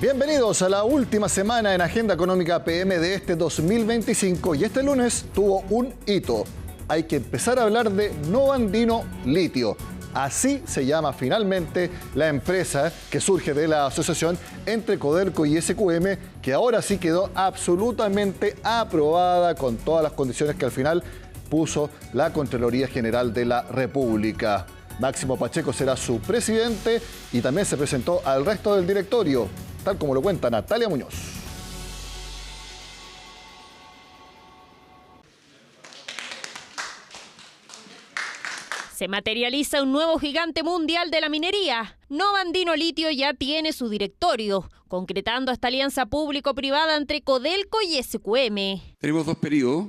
Bienvenidos a la última semana en Agenda Económica PM de este 2025 y este lunes tuvo un hito. Hay que empezar a hablar de Nova Andino Litio. Así se llama finalmente la empresa que surge de la asociación entre Codelco y SQM, que ahora sí quedó absolutamente aprobada con todas las condiciones que al final puso la Contraloría General de la República. Máximo Pacheco será su presidente y también se presentó al resto del directorio, tal como lo cuenta Natalia Muñoz. Se materializa un nuevo gigante mundial de la minería. Nova Andino Litio ya tiene su directorio, concretando esta alianza público-privada entre Codelco y SQM. Tenemos dos periodos.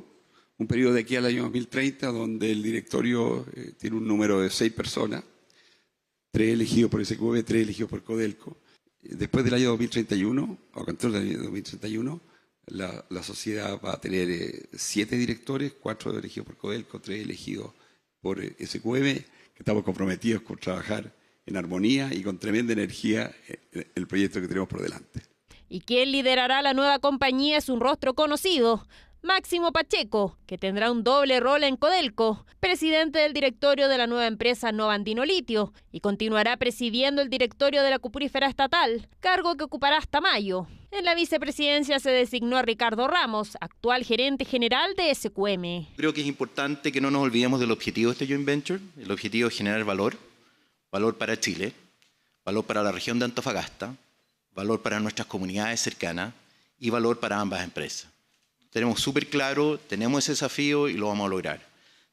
Un periodo de aquí al año 2030, donde el directorio tiene un número de 6 personas, 3 elegidos por SQM, 3 elegidos por Codelco. Después del año 2031, o control del año 2031, la sociedad va a tener 7 directores, 4 elegidos por Codelco, 3 elegidos por SQM, que estamos comprometidos con trabajar en armonía y con tremenda energía el proyecto que tenemos por delante. ¿Y quién liderará la nueva compañía? Es un rostro conocido. Máximo Pacheco, que tendrá un doble rol en Codelco, presidente del directorio de la nueva empresa Nova Andino Litio, y continuará presidiendo el directorio de la cuprífera estatal, cargo que ocupará hasta mayo. En la vicepresidencia se designó a Ricardo Ramos, actual gerente general de SQM. Creo que es importante que no nos olvidemos del objetivo de este joint venture. El objetivo es generar valor para Chile, valor para la región de Antofagasta, valor para nuestras comunidades cercanas y valor para ambas empresas. Tenemos súper claro, tenemos ese desafío y lo vamos a lograr.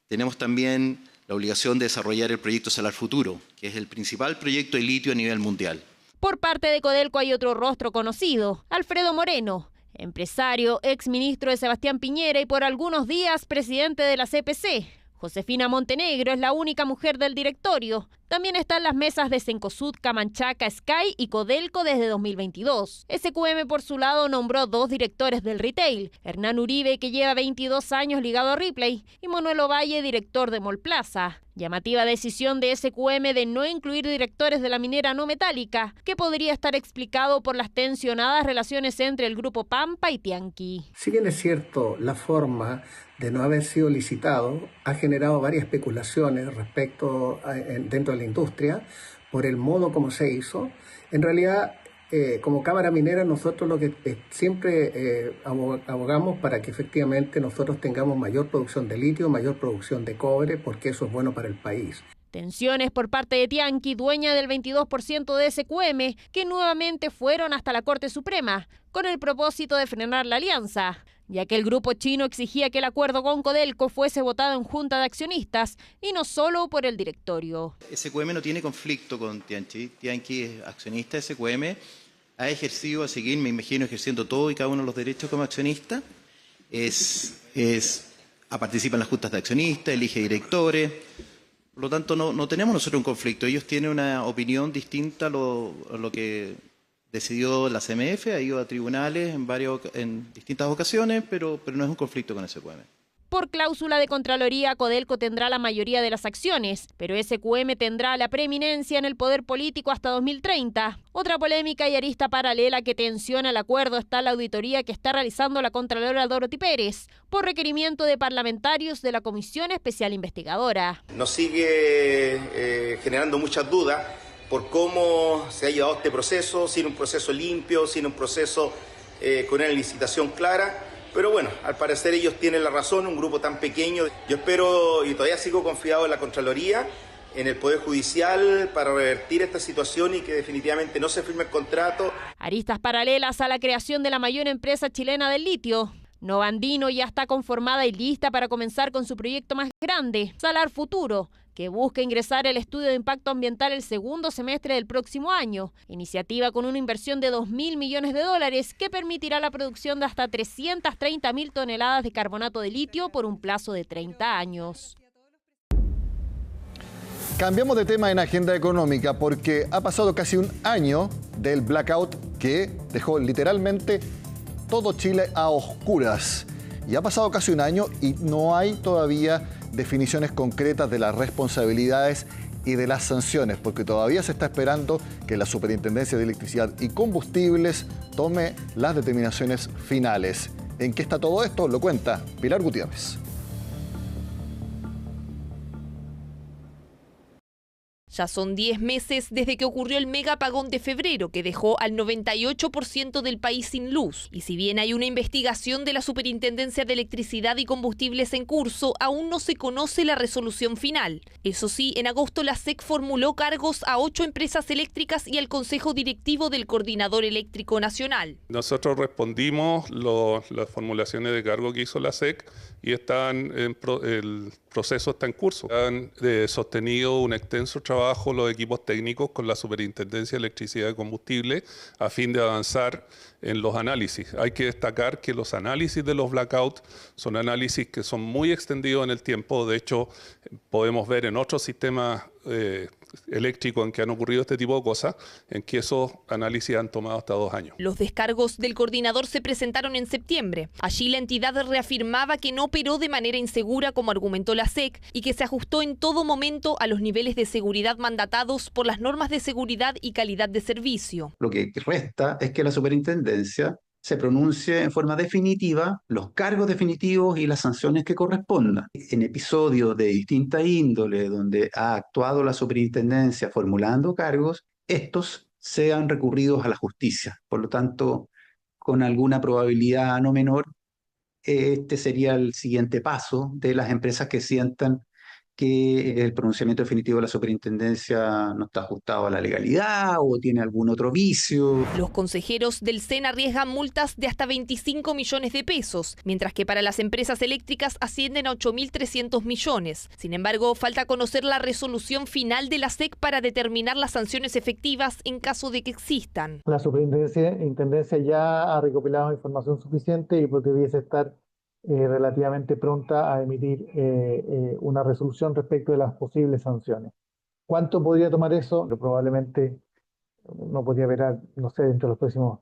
Tenemos también la obligación de desarrollar el proyecto Salar Futuro, que es el principal proyecto de litio a nivel mundial. Por parte de Codelco hay otro rostro conocido, Alfredo Moreno, empresario, exministro de Sebastián Piñera y por algunos días presidente de la CPC. Josefina Montenegro es la única mujer del directorio. También están las mesas de Cencosud, Camanchaca, Sky y Codelco desde 2022. SQM por su lado nombró 2 directores del retail, Hernán Uribe, que lleva 22 años ligado a Ripley, y Manuel Ovalle, director de Mallplaza. Llamativa decisión de SQM de no incluir directores de la minera no metálica, que podría estar explicado por las tensionadas relaciones entre el grupo Pampa y Tianqi. Si bien es cierto, la forma de no haber sido licitado ha generado varias especulaciones respecto dentro de la industria por el modo como se hizo. En realidad, como Cámara Minera, nosotros lo que siempre abogamos para que efectivamente nosotros tengamos mayor producción de litio, mayor producción de cobre, porque eso es bueno para el país. Tensiones por parte de Tianqi, dueña del 22% de SQM, que nuevamente fueron hasta la Corte Suprema, con el propósito de frenar la alianza, ya que el grupo chino exigía que el acuerdo con Codelco fuese votado en junta de accionistas y no solo por el directorio. SQM no tiene conflicto con Tianqi. Tianqi es accionista de SQM, ha ejercido, a seguir, me imagino, ejerciendo todo y cada uno de los derechos como accionista. Participa en las juntas de accionistas, elige directores. Por lo tanto, no tenemos nosotros un conflicto. Ellos tienen una opinión distinta a lo que decidió la CMF, ha ido a tribunales en distintas ocasiones, pero no es un conflicto con SQM. Por cláusula de Contraloría, Codelco tendrá la mayoría de las acciones, pero SQM tendrá la preeminencia en el poder político hasta 2030. Otra polémica y arista paralela que tensiona el acuerdo está la auditoría que está realizando la Contralora Dorothy Pérez, por requerimiento de parlamentarios de la Comisión Especial Investigadora. Nos sigue generando muchas dudas por cómo se ha llevado este proceso, sin un proceso limpio, sin un proceso con una licitación clara. Pero bueno, al parecer ellos tienen la razón, un grupo tan pequeño. Yo espero y todavía sigo confiado en la Contraloría, en el Poder Judicial, para revertir esta situación y que definitivamente no se firme el contrato. Aristas paralelas a la creación de la mayor empresa chilena del litio. Nova Andino ya está conformada y lista para comenzar con su proyecto más grande, Salar Futuro, que busca ingresar el estudio de impacto ambiental el segundo semestre del próximo año, iniciativa con una inversión de $2.000 millones que permitirá la producción de hasta 330.000 toneladas de carbonato de litio por un plazo de 30 años. Cambiamos de tema en Agenda Económica porque ha pasado casi un año del blackout que dejó literalmente todo Chile a oscuras. Y ha pasado casi un año y no hay todavía definiciones concretas de las responsabilidades y de las sanciones, porque todavía se está esperando que la Superintendencia de Electricidad y Combustibles tome las determinaciones finales. ¿En qué está todo esto? Lo cuenta Pilar Gutiérrez. Ya son 10 meses desde que ocurrió el mega apagón de febrero, que dejó al 98% del país sin luz. Y si bien hay una investigación de la Superintendencia de Electricidad y Combustibles en curso, aún no se conoce la resolución final. Eso sí, en agosto la SEC formuló cargos a 8 empresas eléctricas y al Consejo Directivo del Coordinador Eléctrico Nacional. Nosotros respondimos las formulaciones de cargo que hizo la SEC y el proceso está en curso. Han sostenido un extenso trabajo los equipos técnicos con la Superintendencia de Electricidad y Combustible a fin de avanzar en los análisis. Hay que destacar que los análisis de los blackouts son análisis que son muy extendidos en el tiempo. De hecho, podemos ver en otros sistemas eléctricos en que han ocurrido este tipo de cosas, en que esos análisis han tomado hasta 2 años. Los descargos del coordinador se presentaron en septiembre. Allí la entidad reafirmaba que no operó de manera insegura, como argumentó la SEC, y que se ajustó en todo momento a los niveles de seguridad mandatados por las normas de seguridad y calidad de servicio. Lo que resta es que la Superintendencia se pronuncie en forma definitiva los cargos definitivos y las sanciones que correspondan. En episodios de distinta índole donde ha actuado la Superintendencia formulando cargos, estos sean recurridos a la justicia. Por lo tanto, con alguna probabilidad no menor, este sería el siguiente paso de las empresas que sientan que el pronunciamiento definitivo de la Superintendencia no está ajustado a la legalidad o tiene algún otro vicio. Los consejeros del CEN arriesgan multas de hasta 25 millones de pesos, mientras que para las empresas eléctricas ascienden a 8.300 millones. Sin embargo, falta conocer la resolución final de la SEC para determinar las sanciones efectivas en caso de que existan. La Superintendencia ya ha recopilado información suficiente y debiese estar relativamente pronta a emitir una resolución respecto de las posibles sanciones. ¿Cuánto podría tomar eso? Probablemente no podría ver, no sé, dentro de los próximos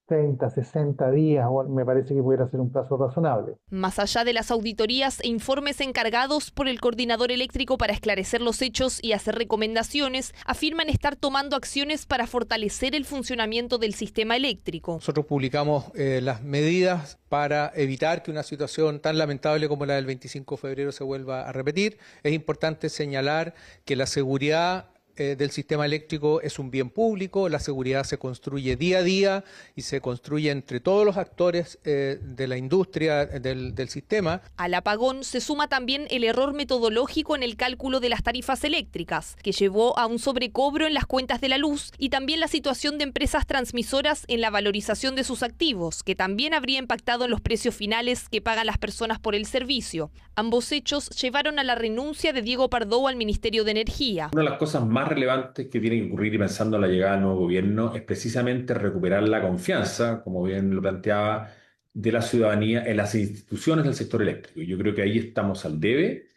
30, 60 días, me parece que pudiera ser un plazo razonable. Más allá de las auditorías e informes encargados por el coordinador eléctrico para esclarecer los hechos y hacer recomendaciones, afirman estar tomando acciones para fortalecer el funcionamiento del sistema eléctrico. Nosotros publicamos las medidas para evitar que una situación tan lamentable como la del 25 de febrero se vuelva a repetir. Es importante señalar que la seguridad del sistema eléctrico es un bien público, la seguridad se construye día a día y se construye entre todos los actores de la industria del sistema. Al apagón se suma también el error metodológico en el cálculo de las tarifas eléctricas, que llevó a un sobrecobro en las cuentas de la luz, y también la situación de empresas transmisoras en la valorización de sus activos, que también habría impactado en los precios finales que pagan las personas por el servicio. Ambos hechos llevaron a la renuncia de Diego Pardo al Ministerio de Energía. Una de las cosas más relevantes que tiene que ocurrir, y pensando en la llegada del nuevo gobierno, es precisamente recuperar la confianza, como bien lo planteaba, de la ciudadanía en las instituciones del sector eléctrico. Yo creo que ahí estamos al debe.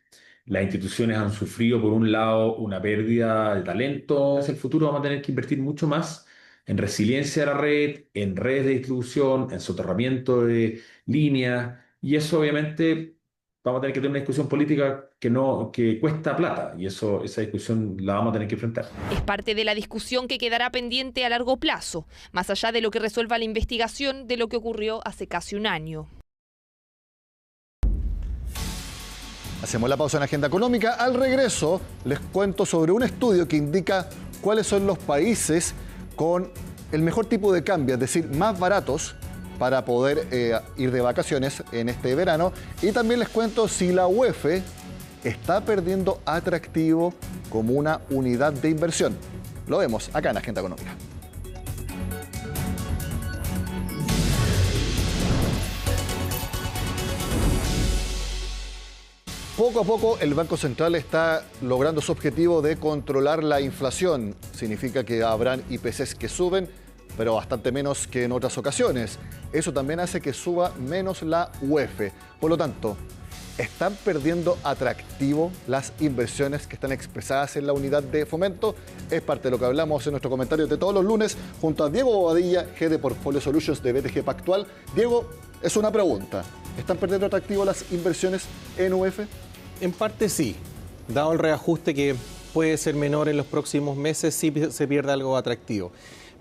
Las instituciones han sufrido, por un lado, una pérdida de talento. Hacia el futuro vamos a tener que invertir mucho más en resiliencia de la red, en redes de distribución, en soterramiento de líneas, y eso obviamente vamos a tener que tener una discusión política que cuesta plata, y esa discusión la vamos a tener que enfrentar. Es parte de la discusión que quedará pendiente a largo plazo, más allá de lo que resuelva la investigación de lo que ocurrió hace casi un año. Hacemos la pausa en Agenda Económica. Al regreso les cuento sobre un estudio que indica cuáles son los países con el mejor tipo de cambio, es decir, más baratos para poder ir de vacaciones en este verano. Y también les cuento si la UEF está perdiendo atractivo como una unidad de inversión. Lo vemos acá en Agenda Económica. Poco a poco el Banco Central está logrando su objetivo de controlar la inflación. Significa que habrán IPCs que suben, pero bastante menos que en otras ocasiones. Eso también hace que suba menos la UEF. Por lo tanto, ¿están perdiendo atractivo las inversiones que están expresadas en la unidad de fomento? Es parte de lo que hablamos en nuestro comentario de todos los lunes junto a Diego Bobadilla, Head de Portfolio Solutions de BTG Pactual. Diego, es una pregunta. ¿Están perdiendo atractivo las inversiones en UEF? En parte sí, dado el reajuste que puede ser menor en los próximos meses, sí se pierde algo atractivo.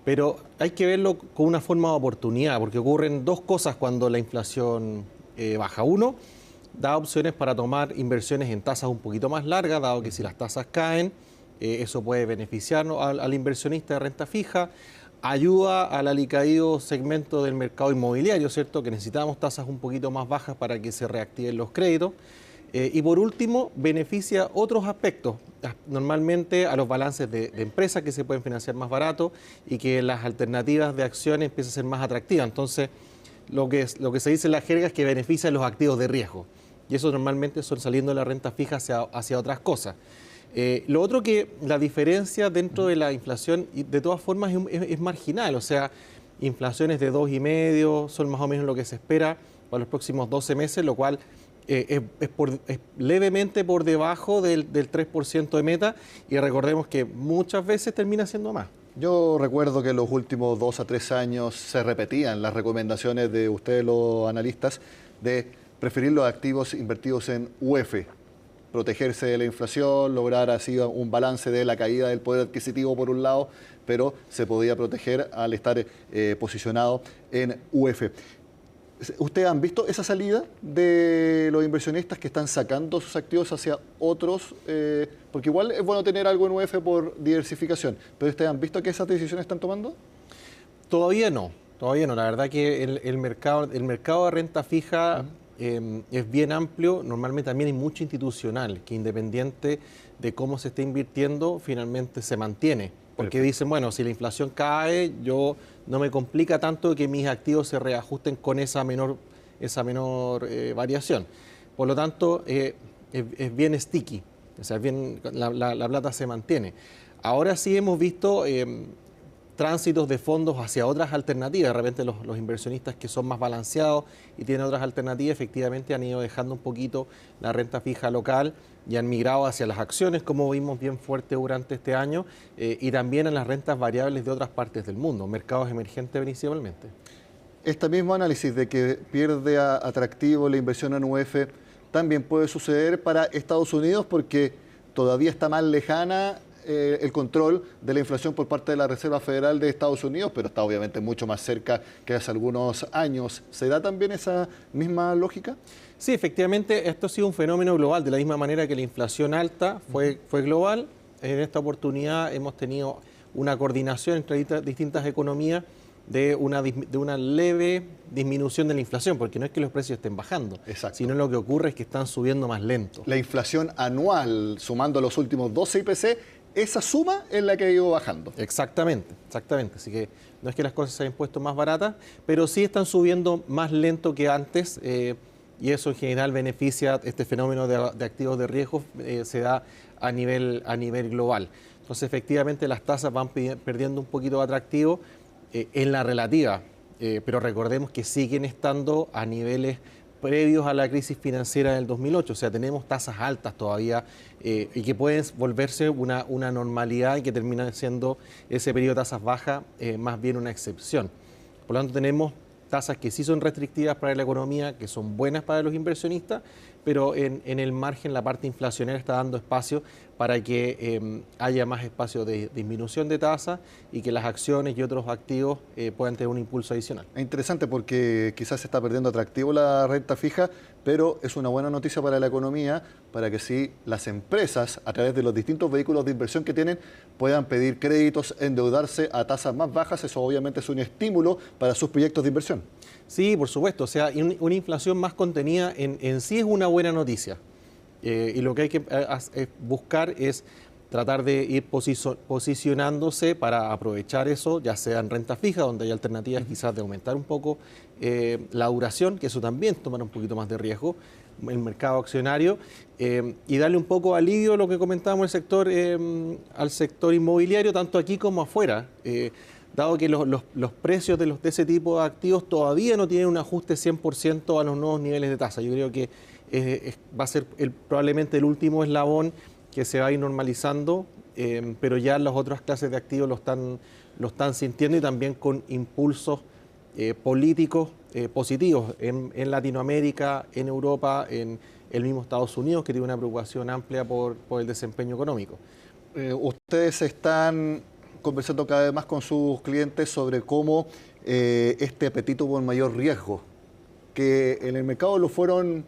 Pero hay que verlo con una forma de oportunidad, porque ocurren dos cosas cuando la inflación baja. Uno, da opciones para tomar inversiones en tasas un poquito más largas, dado que si las tasas caen, eso puede beneficiarnos al inversionista de renta fija, ayuda al alicaído segmento del mercado inmobiliario, ¿cierto? Que necesitamos tasas un poquito más bajas para que se reactiven los créditos. Y por último, beneficia otros aspectos, normalmente a los balances de empresas que se pueden financiar más barato y que las alternativas de acciones empiezan a ser más atractivas. Entonces, lo que se dice en la jerga es que beneficia a los activos de riesgo. Y eso normalmente son saliendo de la renta fija hacia otras cosas. Lo otro que la diferencia dentro de la inflación, de todas formas, es marginal. O sea, inflaciones de 2,5 son más o menos lo que se espera para los próximos 12 meses, lo cual es levemente por debajo del 3% de meta, y recordemos que muchas veces termina siendo más. Yo recuerdo que en los últimos 2 a 3 años se repetían las recomendaciones de ustedes, los analistas, de preferir los activos invertidos en UF, protegerse de la inflación, lograr así un balance de la caída del poder adquisitivo por un lado, pero se podía proteger al estar posicionado en UF. ¿Ustedes han visto esa salida de los inversionistas que están sacando sus activos hacia otros? Porque igual es bueno tener algo en UF por diversificación, pero ¿ustedes han visto que esas decisiones están tomando? Todavía no. La verdad que el mercado de renta fija es bien amplio. Normalmente también hay mucho institucional que, independiente de cómo se esté invirtiendo, finalmente se mantiene. Porque dicen, bueno, si la inflación cae, yo no me complica tanto que mis activos se reajusten con esa menor variación. Por lo tanto, es bien sticky, o sea, la plata se mantiene. Ahora sí hemos visto tránsitos de fondos hacia otras alternativas. De repente los inversionistas que son más balanceados y tienen otras alternativas, efectivamente han ido dejando un poquito la renta fija local y han migrado hacia las acciones, como vimos bien fuerte durante este año, y también en las rentas variables de otras partes del mundo, mercados emergentes principalmente. Este mismo análisis de que pierde atractivo la inversión en UF también puede suceder para Estados Unidos, porque todavía está más lejana el control de la inflación por parte de la Reserva Federal de Estados Unidos, pero está obviamente mucho más cerca que hace algunos años. ¿Se da también esa misma lógica? Sí, efectivamente, esto ha sido un fenómeno global, de la misma manera que la inflación alta fue global. En esta oportunidad hemos tenido una coordinación entre distintas economías de una leve disminución de la inflación, porque no es que los precios estén bajando, sino lo que ocurre es que están subiendo más lento. La inflación anual, sumando los últimos 12 IPC, esa suma es la que ha ido bajando. Exactamente. Así que no es que las cosas se hayan puesto más baratas, pero sí están subiendo más lento que antes, y eso en general beneficia este fenómeno de activos de riesgo, se da a nivel global. Entonces, efectivamente, las tasas van perdiendo un poquito de atractivo en la relativa, pero recordemos que siguen estando a niveles previos a la crisis financiera del 2008, o sea, tenemos tasas altas todavía y que pueden volverse una normalidad y que termina siendo ese periodo de tasas bajas más bien una excepción. Por lo tanto, tenemos tasas que sí son restrictivas para la economía, que son buenas para los inversionistas, pero en el margen la parte inflacionaria está dando espacio para que haya más espacio de disminución de tasas y que las acciones y otros activos puedan tener un impulso adicional. Es interesante porque quizás se está perdiendo atractivo la renta fija, pero es una buena noticia para la economía, para que sí las empresas, a través de los distintos vehículos de inversión que tienen, puedan pedir créditos, endeudarse a tasas más bajas. Eso obviamente es un estímulo para sus proyectos de inversión. Sí, por supuesto. O sea, una inflación más contenida en sí es una buena noticia. Y lo que hay que buscar es tratar de ir posicionándose para aprovechar eso, ya sea en renta fija, donde hay alternativas quizás de aumentar un poco la duración, que eso también tomar un poquito más de riesgo, el mercado accionario, y darle un poco alivio a lo que comentábamos al sector inmobiliario, tanto aquí como afuera. Dado que los precios de ese tipo de activos todavía no tienen un ajuste 100% a los nuevos niveles de tasa. Yo creo que va a ser probablemente el último eslabón que se va a ir normalizando, pero ya las otras clases de activos lo están sintiendo, y también con impulsos políticos positivos en Latinoamérica, en Europa, en el mismo Estados Unidos, que tiene una preocupación amplia por el desempeño económico. Ustedes están conversando cada vez más con sus clientes sobre cómo este apetito por mayor riesgo, que en el mercado lo fueron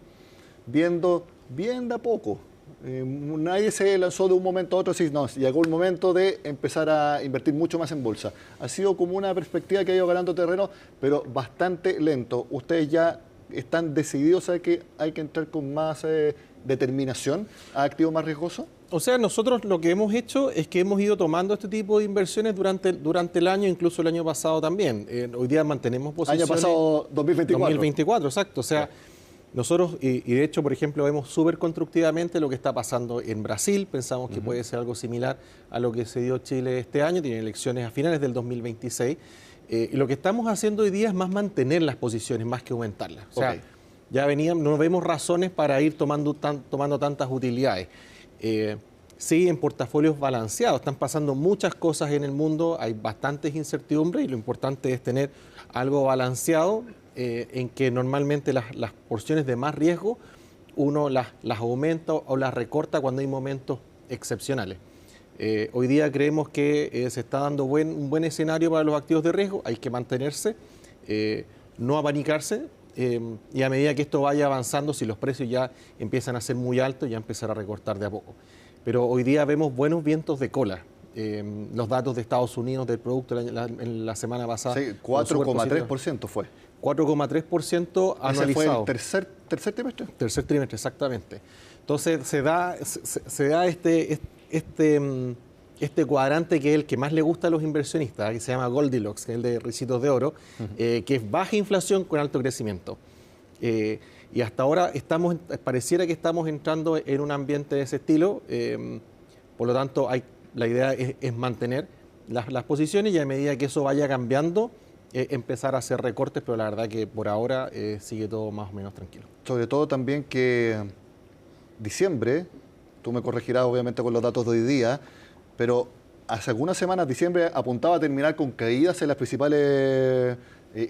viendo bien de a poco. Nadie se lanzó de un momento a otro, así, no, llegó el momento de empezar a invertir mucho más en bolsa. Ha sido como una perspectiva que ha ido ganando terreno, pero bastante lento. Ustedes ya están decididos a que hay que entrar con más determinación a activos más riesgosos. O sea, nosotros lo que hemos hecho es que hemos ido tomando este tipo de inversiones durante el año, incluso el año pasado también. Hoy día mantenemos posiciones. Año pasado, 2024. 2024, exacto. O sea, nosotros, y de hecho, por ejemplo, vemos súper constructivamente lo que está pasando en Brasil. Pensamos que puede ser algo similar a lo que se dio Chile este año. Tiene elecciones a finales del 2026. Y lo que estamos haciendo hoy día es más mantener las posiciones, más que aumentarlas. O sea, ya no vemos razones para ir tomando tantas utilidades. Sí, en portafolios balanceados. Están pasando muchas cosas en el mundo, hay bastantes incertidumbres y lo importante es tener algo balanceado en que normalmente las porciones de más riesgo uno las aumenta o las recorta cuando hay momentos excepcionales. Hoy día creemos que se está dando un buen escenario para los activos de riesgo, hay que mantenerse, no abanicarse. Y a medida que esto vaya avanzando, si los precios ya empiezan a ser muy altos, ya empezar a recortar de a poco. Pero hoy día vemos buenos vientos de cola. Los datos de Estados Unidos del producto en la semana pasada. Sí, 4,3% fue. 4,3% anualizado. ¿Ese fue el tercer trimestre? Tercer trimestre, exactamente. Entonces se da este cuadrante que es el que más le gusta a los inversionistas, que se llama Goldilocks, que es el de ricitos de oro, que es baja inflación con alto crecimiento. Y hasta ahora pareciera que estamos entrando en un ambiente de ese estilo, por lo tanto la idea es mantener las posiciones y a medida que eso vaya cambiando, empezar a hacer recortes, pero la verdad que por ahora sigue todo más o menos tranquilo. Sobre todo también que diciembre, tú me corregirás obviamente con los datos de hoy día, pero hace algunas semanas diciembre apuntaba a terminar con caídas en las principales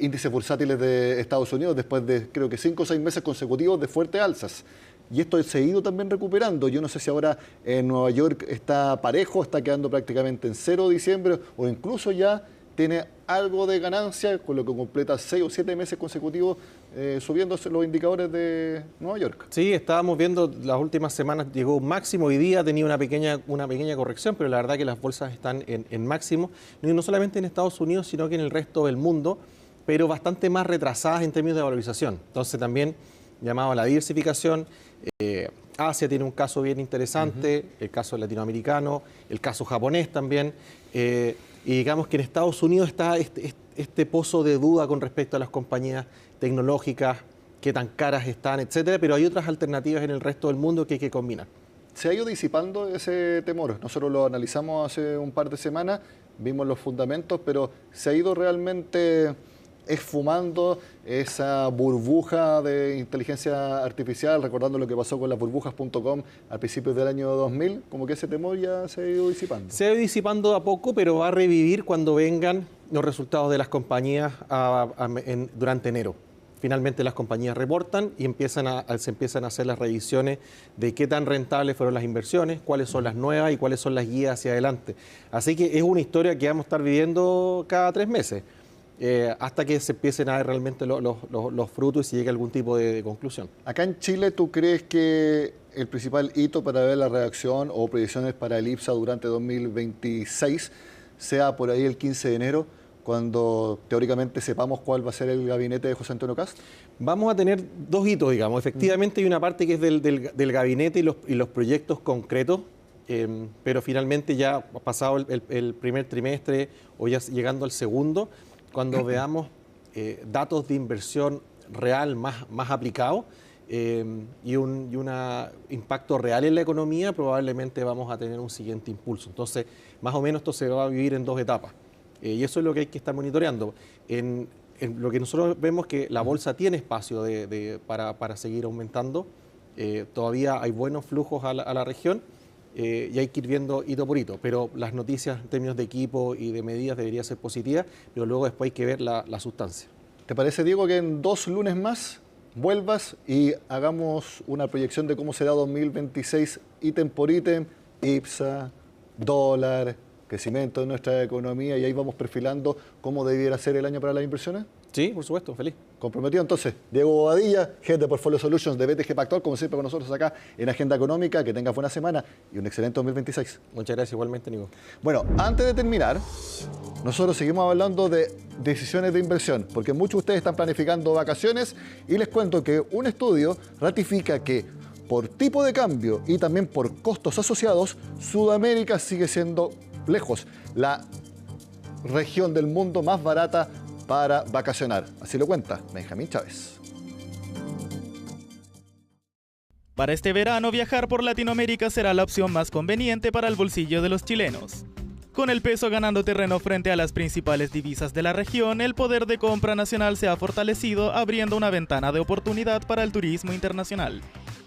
índices bursátiles de Estados Unidos después de creo que 5 o 6 meses consecutivos de fuertes alzas. Y esto se ha ido también recuperando. Yo no sé si ahora en Nueva York está parejo, está quedando prácticamente en 0 diciembre o incluso ya tiene algo de ganancia, con lo que completa 6 o 7 meses consecutivos subiéndose los indicadores de Nueva York. Sí, estábamos viendo las últimas semanas, llegó un máximo, hoy día ha tenido una pequeña corrección, pero la verdad que las bolsas están en máximo, no solamente en Estados Unidos, sino que en el resto del mundo, pero bastante más retrasadas en términos de valorización. Entonces también llamado a la diversificación. Asia tiene un caso bien interesante, el caso latinoamericano, el caso japonés también, y digamos que en Estados Unidos está este pozo de duda con respecto a las compañías tecnológicas, qué tan caras están, etcétera, pero hay otras alternativas en el resto del mundo que hay que combinar. Se ha ido disipando ese temor. Nosotros lo analizamos hace un par de semanas, vimos los fundamentos, pero se ha ido realmente esfumando esa burbuja de inteligencia artificial, recordando lo que pasó con las burbujas.com al principio del año 2000, como que ese temor ya se ha ido disipando. Se ha ido disipando a poco, pero va a revivir cuando vengan los resultados de las compañías durante enero. Finalmente las compañías reportan y se empiezan a hacer las revisiones de qué tan rentables fueron las inversiones, cuáles son las nuevas y cuáles son las guías hacia adelante. Así que es una historia que vamos a estar viviendo cada 3 meses. Hasta que se empiecen a ver realmente los frutos y se llegue a algún tipo de conclusión. Acá en Chile, ¿tú crees que el principal hito para ver la reacción o predicciones para el IPSA durante 2026 sea por ahí el 15 de enero, cuando teóricamente sepamos cuál va a ser el gabinete de José Antonio Kast? Vamos a tener 2 hitos, digamos. Efectivamente hay una parte que es del gabinete y los proyectos concretos, pero finalmente ya pasado el primer trimestre o ya llegando al segundo, cuando veamos datos de inversión real más aplicados y un impacto real en la economía, probablemente vamos a tener un siguiente impulso. Entonces, más o menos esto se va a vivir en 2 etapas. Y eso es lo que hay que estar monitoreando. En lo que nosotros vemos que la bolsa tiene espacio para seguir aumentando. Todavía hay buenos flujos a la región. Y hay que ir viendo hito por hito, pero las noticias en términos de equipo y de medidas deberían ser positivas, pero luego después hay que ver la sustancia. ¿Te parece, Diego, que en 2 lunes más vuelvas y hagamos una proyección de cómo será 2026 ítem por ítem, IPSA, dólar, crecimiento de nuestra economía, y ahí vamos perfilando cómo debiera ser el año para las inversiones? Sí, por supuesto, feliz. Comprometido entonces. Diego Bobadilla, Head de Portfolio Solutions de BTG Pactual, como siempre con nosotros acá en Agenda Económica. Que tengas buena semana y un excelente 2026. Muchas gracias, igualmente, Nico. Bueno, antes de terminar, nosotros seguimos hablando de decisiones de inversión, porque muchos de ustedes están planificando vacaciones y les cuento que un estudio ratifica que por tipo de cambio y también por costos asociados, Sudamérica sigue siendo lejos la región del mundo más barata para vacacionar. Así lo cuenta Benjamín Chávez. Para este verano, viajar por Latinoamérica será la opción más conveniente para el bolsillo de los chilenos. Con el peso ganando terreno frente a las principales divisas de la región, el poder de compra nacional se ha fortalecido, abriendo una ventana de oportunidad para el turismo internacional.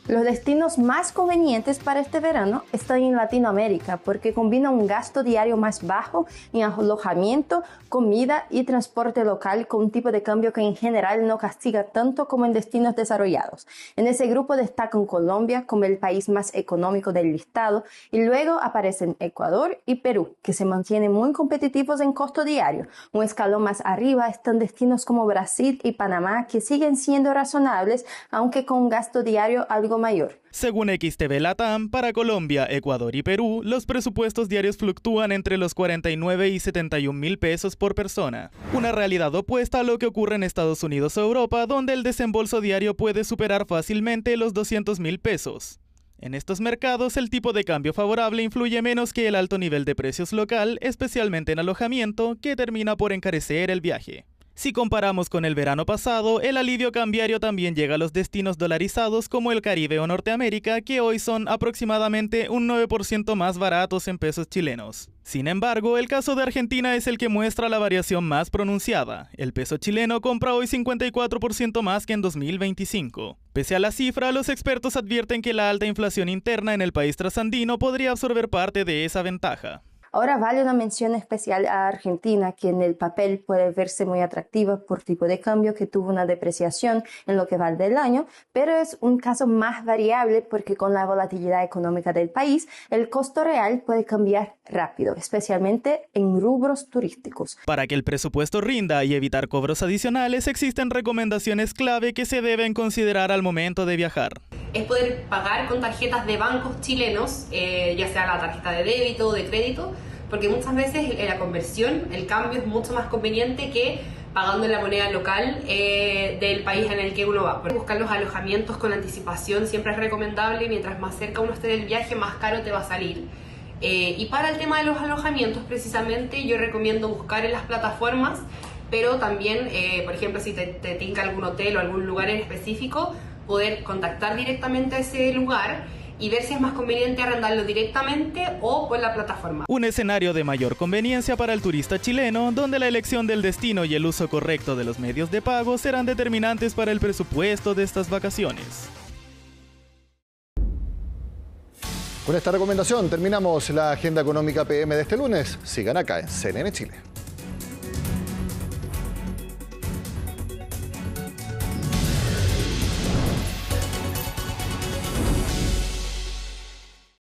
Los destinos más convenientes para este verano están en Latinoamérica porque combina un gasto diario más bajo en alojamiento, comida y transporte local con un tipo de cambio que en general no castiga tanto como en destinos desarrollados. En ese grupo destacan Colombia como el país más económico del listado y luego aparecen Ecuador y Perú, que se mantienen muy competitivos en costo diario. Un escalón más arriba están destinos como Brasil y Panamá, que siguen siendo razonables, aunque con un gasto diario algo mayor. Según XTV Latam, para Colombia, Ecuador y Perú, los presupuestos diarios fluctúan entre los 49 y 71 mil pesos por persona. Una realidad opuesta a lo que ocurre en Estados Unidos o Europa, donde el desembolso diario puede superar fácilmente los 200 mil pesos. En estos mercados, el tipo de cambio favorable influye menos que el alto nivel de precios local, especialmente en alojamiento, que termina por encarecer el viaje. Si comparamos con el verano pasado, el alivio cambiario también llega a los destinos dolarizados como el Caribe o Norteamérica, que hoy son aproximadamente un 9% más baratos en pesos chilenos. Sin embargo, el caso de Argentina es el que muestra la variación más pronunciada. El peso chileno compra hoy 54% más que en 2025. Pese a la cifra, los expertos advierten que la alta inflación interna en el país trasandino podría absorber parte de esa ventaja. Ahora vale una mención especial a Argentina, que en el papel puede verse muy atractiva por tipo de cambio, que tuvo una depreciación en lo que va del año, pero es un caso más variable porque con la volatilidad económica del país, el costo real puede cambiar rápido, especialmente en rubros turísticos. Para que el presupuesto rinda y evitar cobros adicionales, existen recomendaciones clave que se deben considerar al momento de viajar. Es poder pagar con tarjetas de bancos chilenos, ya sea la tarjeta de débito o de crédito, porque muchas veces la conversión, el cambio es mucho más conveniente que pagando en la moneda local del país en el que uno va. Buscar los alojamientos con anticipación siempre es recomendable, mientras más cerca uno esté del viaje, más caro te va a salir. Y para el tema de los alojamientos, precisamente, yo recomiendo buscar en las plataformas, pero también, por ejemplo, si te tinca algún hotel o algún lugar en específico, poder contactar directamente a ese lugar y ver si es más conveniente arrendarlo directamente o por la plataforma. Un escenario de mayor conveniencia para el turista chileno, donde la elección del destino y el uso correcto de los medios de pago serán determinantes para el presupuesto de estas vacaciones. Con esta recomendación terminamos la Agenda Económica PM de este lunes. Sigan acá en CNN Chile.